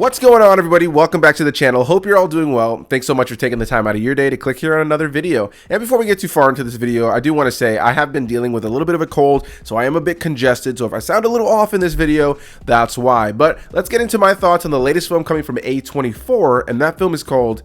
What's going on, everybody? Welcome back to the channel. Hope you're all doing well. Thanks so much for taking the time out of your day to click here on another video. And before we get too far into this video, I do want to say I have been dealing with a little bit of a cold, so I am a bit congested. So if I sound a little off in this video, that's why. But let's get into my thoughts on the latest film coming from A24, and that film is called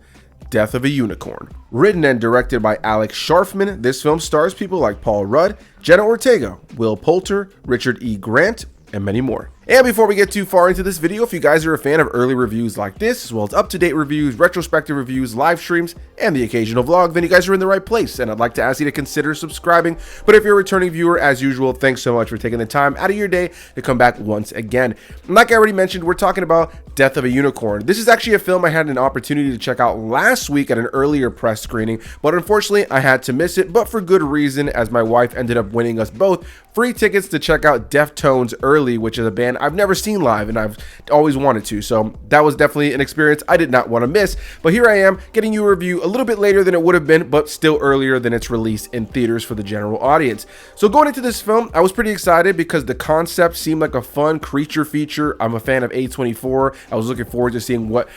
Death of a Unicorn. Written and directed by Scharfman, this film stars people like Paul Rudd, Jenna Ortega, Poulter, Richard E. Grant, and many more. And before we get too far into this video, if you guys are a fan of early reviews like this, as well as up-to-date reviews, retrospective reviews, live streams, and the occasional vlog, then you guys are in the right place, and I'd like to ask you to consider subscribing. But if you're a returning viewer, as usual, thanks so much for taking the time out of your day to come back once again. And like I already mentioned, we're talking about Death of a Unicorn. This is actually a film I had an opportunity to check out last week at an earlier press screening, but unfortunately I had to miss it, but for good reason, as my wife ended up winning us both free tickets to check out Deftones early, which is a band I've never seen live and I've always wanted to. So that was definitely an experience I did not want to miss. But here I am getting you a review a little bit later than it would have been, but still earlier than its release in theaters for the general audience. So going into this film, I was pretty excited because the concept seemed like a fun creature feature. I'm a fan of A24. I was looking forward to seeing what,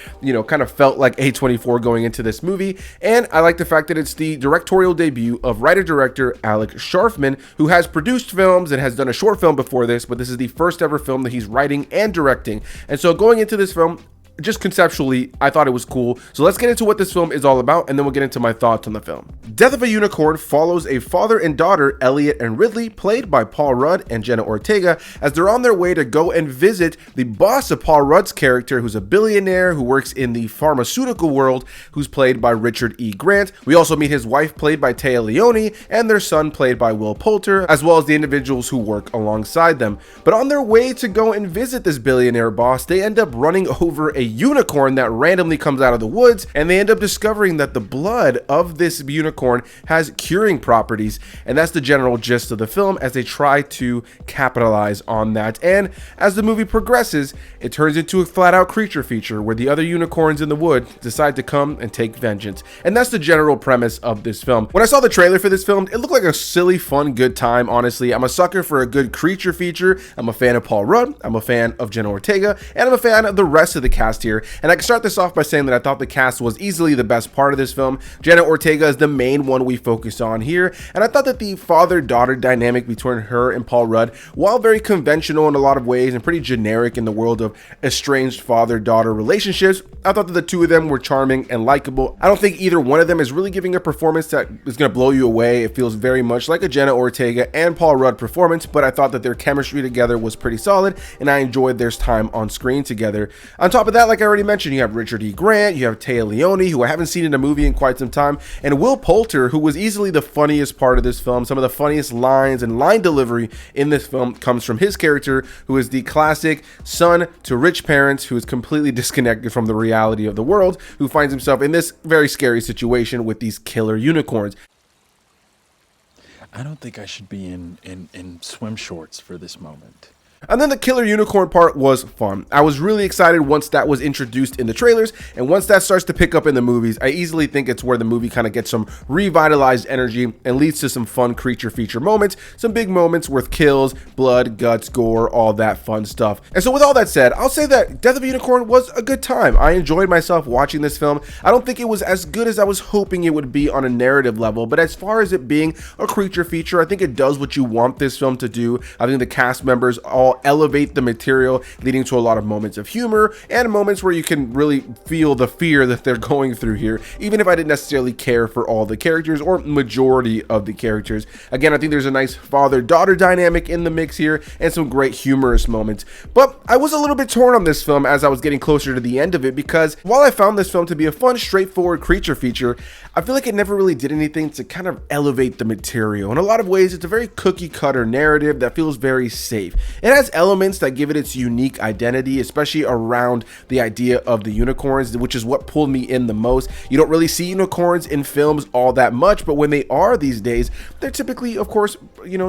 kind of felt like A24 going into this movie. And I like the fact that it's the directorial debut of writer-director Scharfman, who has produced films and has done a short film before this, but this is the first ever film that he's writing and directing. And so going into this film, just conceptually, I thought it was cool. So let's get into what this film is all about, and then we'll get into my thoughts on the film. Death of a Unicorn follows a father and daughter, Elliot and Ridley, played by Paul Rudd and Jenna Ortega, as they're on their way to go and visit the boss of Paul Rudd's character, who's a billionaire who works in the pharmaceutical world, who's played by Richard E. Grant. We also meet his wife, played by Téa Leoni, and their son, played by Poulter, as well as the individuals who work alongside them. But on their way to go and visit this billionaire boss, they end up running over a unicorn that randomly comes out of the woods, and they end up discovering that the blood of this unicorn has curing properties, and that's the general gist of the film as they try to capitalize on that. And as the movie progresses, it turns into a flat-out creature feature where the other unicorns in the wood decide to come and take vengeance, and that's the general premise of this film. When I saw the trailer for this film, it looked like a silly, fun, good time. Honestly, I'm a sucker for a good creature feature. I'm a fan of Paul Rudd, I'm a fan of Jenna Ortega, and I'm a fan of the rest of the cast here. And I can start this off by saying that I thought the cast was easily the best part of this film. Jenna Ortega is the main one we focus on here, and I thought that the father-daughter dynamic between her and Paul Rudd, while very conventional in a lot of ways and pretty generic in the world of estranged father-daughter relationships, I thought that the two of them were charming and likable. I don't think either one of them is really giving a performance that is going to blow you away. It feels very much like a Jenna Ortega and Paul Rudd performance, but I thought that their chemistry together was pretty solid, and I enjoyed their time on screen together. On top of that, like I already mentioned, you have Richard E. Grant, you have Téa Leoni, who I haven't seen in a movie in quite some time, and Poulter, who was easily the funniest part of this film. Some of the funniest lines and line delivery in this film comes from his character, who is the classic son to rich parents who is completely disconnected from the reality of the world, who finds himself in this very scary situation with these killer unicorns. I don't think I should be in swim shorts for this moment. And then the killer unicorn part was fun. I was really excited once that was introduced in the trailers, and once that starts to pick up in the movies, I easily think it's where the movie kind of gets some revitalized energy and leads to some fun creature feature moments, some big moments worth kills, blood, guts, gore, all that fun stuff. And so with all that said, I'll say that Death of a Unicorn was a good time. I enjoyed myself watching this film. I don't think it was as good as I was hoping it would be on a narrative level, but as far as it being a creature feature, I think it does what you want this film to do. I think the cast members all elevate the material, leading to a lot of moments of humor and moments where you can really feel the fear that they're going through here, even if I didn't necessarily care for all the characters or majority of the characters. Again, I think there's a nice father-daughter dynamic in the mix here and some great humorous moments. But I was a little bit torn on this film as I was getting closer to the end of it, because while I found this film to be a fun, straightforward creature feature, I feel like it never really did anything to kind of elevate the material. In a lot of ways, it's a very cookie-cutter narrative that feels very safe. It has elements that give it its unique identity, especially around the idea of the unicorns, which is what pulled me in the most. You don't really see unicorns in films all that much, but when they are these days, they're typically, of course,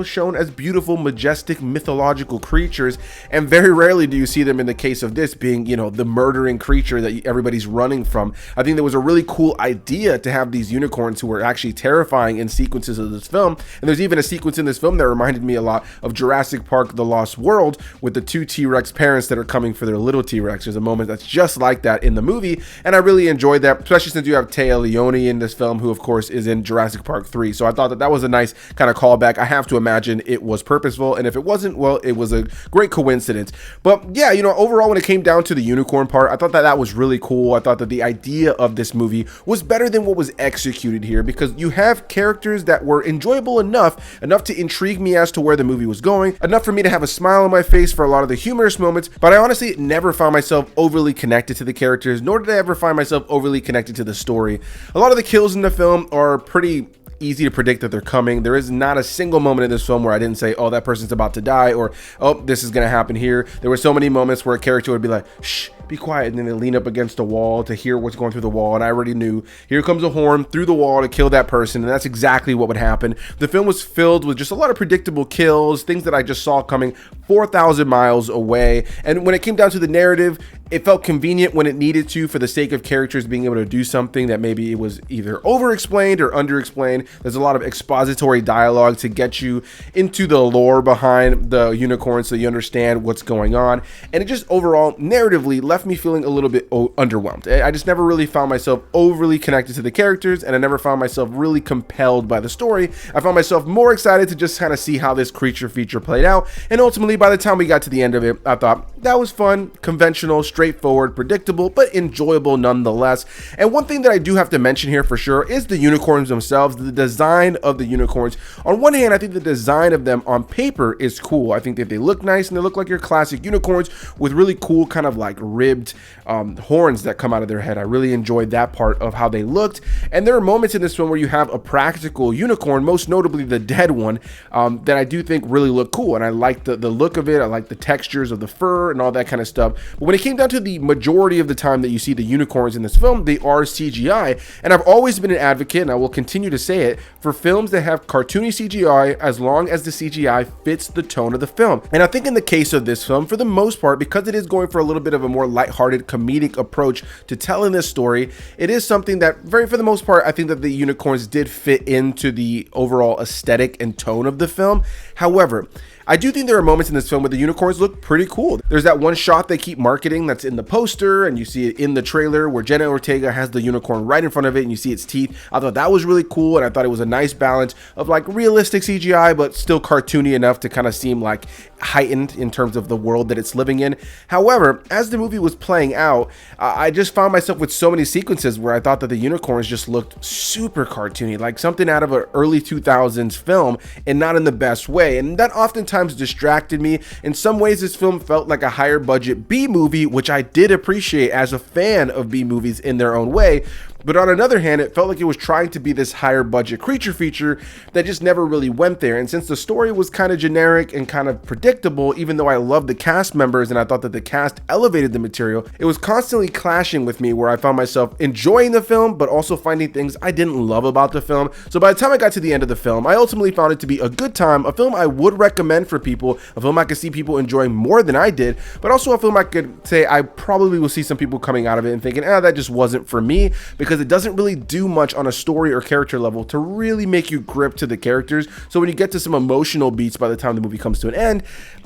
shown as beautiful, majestic, mythological creatures, and very rarely do you see them in the case of this being, the murdering creature that everybody's running from. I think there was a really cool idea to have these unicorns who were actually terrifying in sequences of this film, and there's even a sequence in this film that reminded me a lot of Jurassic Park: The Lost World, world with the two T-Rex parents that are coming for their little T-Rex. There's a moment that's just like that in the movie, and I really enjoyed that, especially since you have Téa Leoni in this film, who of course is in Jurassic Park 3. So I thought that was a nice kind of callback. I have to imagine it was purposeful, and if it wasn't, well, it was a great coincidence. But yeah, you know, overall, when it came down to the unicorn part, I thought that was really cool. I thought that the idea of this movie was better than what was executed here, because you have characters that were enjoyable enough to intrigue me as to where the movie was going, enough for me to have a smile on my face for a lot of the humorous moments, but I honestly never found myself overly connected to the characters, nor did I ever find myself overly connected to the story. A lot of the kills in the film are pretty easy to predict that they're coming. There is not a single moment in this film where I didn't say, oh, that person's about to die, or oh, this is gonna happen here. There were so many moments where a character would be like, shh, be quiet, and then they lean up against a wall to hear what's going through the wall, and I already knew, here comes a horn through the wall to kill that person, and that's exactly what would happen. The film was filled with just a lot of predictable kills, things that I just saw coming 4,000 miles away, and when it came down to the narrative, it felt convenient when it needed to, for the sake of characters being able to do something that maybe it was either over-explained or under-explained. There's a lot of expository dialogue to get you into the lore behind the unicorn so you understand what's going on. And it just overall, narratively, left me feeling a little bit underwhelmed. I just never really found myself overly connected to the characters, and I never found myself really compelled by the story. I found myself more excited to just kind of see how this creature feature played out. And ultimately, by the time we got to the end of it, I thought that was fun, conventional, straightforward, predictable, but enjoyable nonetheless. And one thing that I do have to mention here for sure is the unicorns themselves, the design of the unicorns. On one hand, I think the design of them on paper is cool. I think that they look nice, and they look like your classic unicorns with really cool kind of like ribbed horns that come out of their head. I really enjoyed that part of how they looked. And there are moments in this film where you have a practical unicorn, most notably the dead one, that I do think really look cool. And I like the look of it. I like the textures of the fur and all that kind of stuff. But when it came down to the majority of the time that you see the unicorns in this film, they are CGI. And I've always been an advocate, and I will continue to say it, for films that have cartoony CGI, as long as the CGI fits the tone of the film. And I think in the case of this film, for the most part, because it is going for a little bit of a more lighthearted comedic approach to telling this story, it is something that for the most part, I think that the unicorns did fit into the overall aesthetic and tone of the film. However, I do think there are moments in this film where the unicorns look pretty cool. There's that one shot they keep marketing that's in the poster, and you see it in the trailer where Jenna Ortega has the unicorn right in front of it, and you see its teeth. I thought that was really cool, and I thought it was a nice balance of like realistic CGI, but still cartoony enough to kind of seem like heightened in terms of the world that it's living in. However, as the movie was playing out, I just found myself with so many sequences where I thought that the unicorns just looked super cartoony, like something out of an early 2000s film, and not in the best way. And that oftentimes distracted me. In some ways, this film felt like a higher budget B movie, which I did appreciate as a fan of B movies in their own way. But on another hand, it felt like it was trying to be this higher budget creature feature that just never really went there. And since the story was kind of generic and kind of predictable, even though I loved the cast members and I thought that the cast elevated the material, it was constantly clashing with me, where I found myself enjoying the film, but also finding things I didn't love about the film. So by the time I got to the end of the film, I ultimately found it to be a good time, a film I would recommend for people, a film I could see people enjoying more than I did, but also a film I could say I probably will see some people coming out of it and thinking, that just wasn't for me, because it doesn't really do much on a story or character level to really make you grip to the characters. So when you get to some emotional beats by the time the movie comes to an end,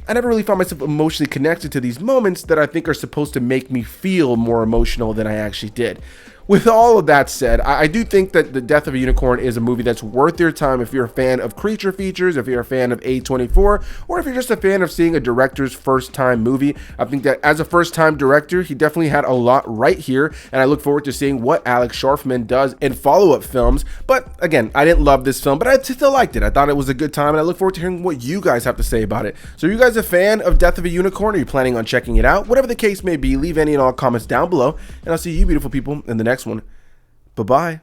I never really found myself emotionally connected to these moments that I think are supposed to make me feel more emotional than I actually did. With all of that said, I do think that The Death of a Unicorn is a movie that's worth your time if you're a fan of creature features, if you're a fan of A24, or if you're just a fan of seeing a director's first time movie. I think that as a first time director, he definitely had a lot right here, and I look forward to seeing what Alex Scharfman does in follow-up films. But again, I didn't love this film, but I still liked it. I thought it was a good time, and I look forward to hearing what you guys have to say about it. So are you guys a fan of Death of a Unicorn? Are you planning on checking it out? Whatever the case may be, leave any and all comments down below, and I'll see you beautiful people in the next one. Bye-bye.